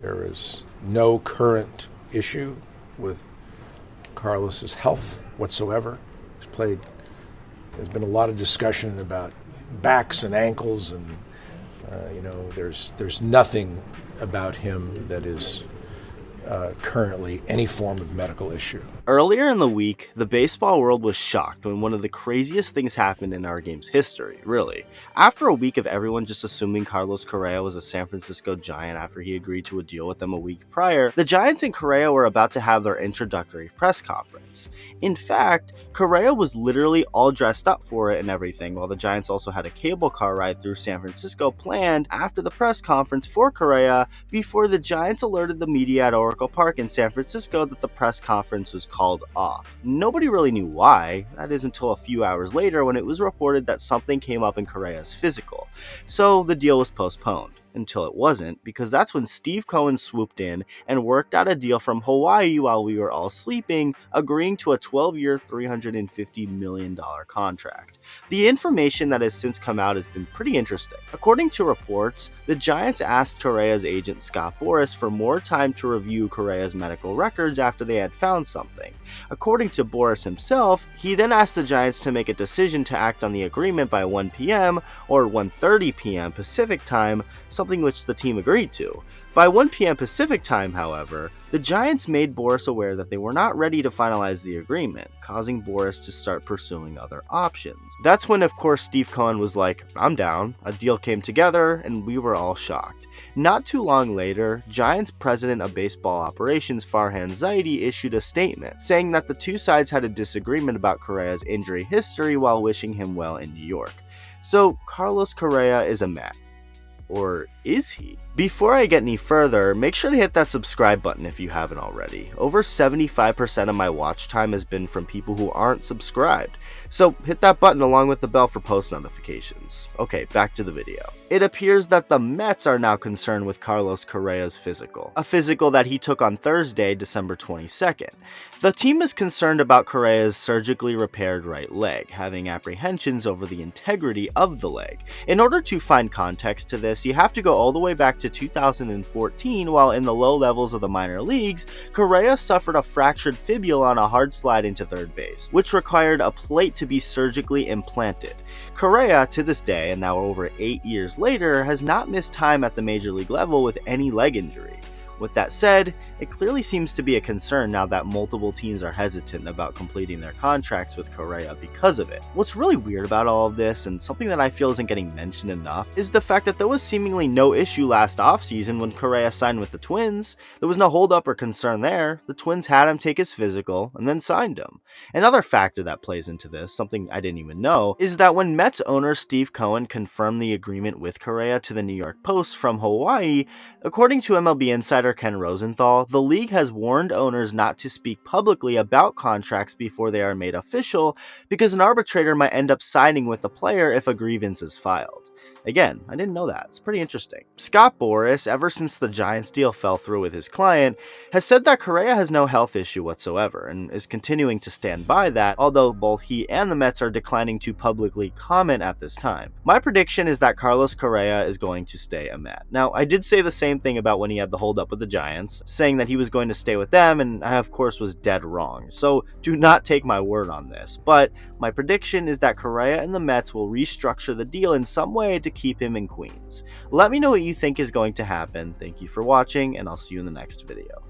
There is no current issue with Carlos's health whatsoever. There's been a lot of discussion about backs and ankles, and there's nothing about him that is currently any form of medical issue. Earlier in the week, the baseball world was shocked when one of the craziest things happened in our game's history, really. After a week of everyone just assuming Carlos Correa was a San Francisco Giant after he agreed to a deal with them a week prior, the Giants and Correa were about to have their introductory press conference. In fact, Correa was literally all dressed up for it and everything, while the Giants also had a cable car ride through San Francisco planned after the press conference for Correa before the Giants alerted the media at Oracle Park in San Francisco that the press conference was called off. Nobody really knew why, that is until a few hours later when it was reported that something came up in Correa's physical, so the deal was postponed. Until it wasn't, because that's when Steve Cohen swooped in and worked out a deal from Hawaii while we were all sleeping, agreeing to a 12-year, $350 million contract. The information that has since come out has been pretty interesting. According to reports, the Giants asked Correa's agent Scott Boras for more time to review Correa's medical records after they had found something. According to Boras himself, he then asked the Giants to make a decision to act on the agreement by 1 p.m. or 1:30 p.m. Pacific time, something which the team agreed to. By 1 p.m. Pacific time, however, the Giants made Boras aware that they were not ready to finalize the agreement, causing Boras to start pursuing other options. That's when, of course, Steve Cohen was like, "I'm down." A deal came together, and we were all shocked. Not too long later, Giants president of baseball operations Farhan Zaidi issued a statement, saying that the two sides had a disagreement about Correa's injury history while wishing him well in New York. So, Carlos Correa is a Met. Or is he? Before I get any further, make sure to hit that subscribe button if you haven't already. Over 75% of my watch time has been from people who aren't subscribed, so hit that button along with the bell for post notifications. Okay, back to the video. It appears that the Mets are now concerned with Carlos Correa's physical, a physical that he took on Thursday, December 22nd. The team is concerned about Correa's surgically repaired right leg, having apprehensions over the integrity of the leg. In order to find context to this, you have to go all the way back to 2014, while in the low levels of the minor leagues, Correa suffered a fractured fibula on a hard slide into third base, which required a plate to be surgically implanted. Correa, to this day, and now over 8 years later, has not missed time at the major league level with any leg injury. With that said, it clearly seems to be a concern now that multiple teams are hesitant about completing their contracts with Correa because of it. What's really weird about all of this, and something that I feel isn't getting mentioned enough, is the fact that there was seemingly no issue last offseason when Correa signed with the Twins. There was no holdup or concern there. The Twins had him take his physical and then signed him. Another factor that plays into this, something I didn't even know, is that when Mets owner Steve Cohen confirmed the agreement with Correa to the New York Post from Hawaii, according to MLB insider Ken Rosenthal, the league has warned owners not to speak publicly about contracts before they are made official because an arbitrator might end up siding with the player if a grievance is filed. Again, I didn't know that. It's pretty interesting. Scott Boras, ever since the Giants deal fell through with his client, has said that Correa has no health issue whatsoever and is continuing to stand by that, although both he and the Mets are declining to publicly comment at this time. My prediction is that Carlos Correa is going to stay a Met. Now, I did say the same thing about when he had the holdup with the Giants, saying that he was going to stay with them, and I of course was dead wrong, so do not take my word on this, but my prediction is that Correa and the Mets will restructure the deal in some way to keep him in Queens. Let me know what you think is going to happen. Thank you for watching, and I'll see you in the next video.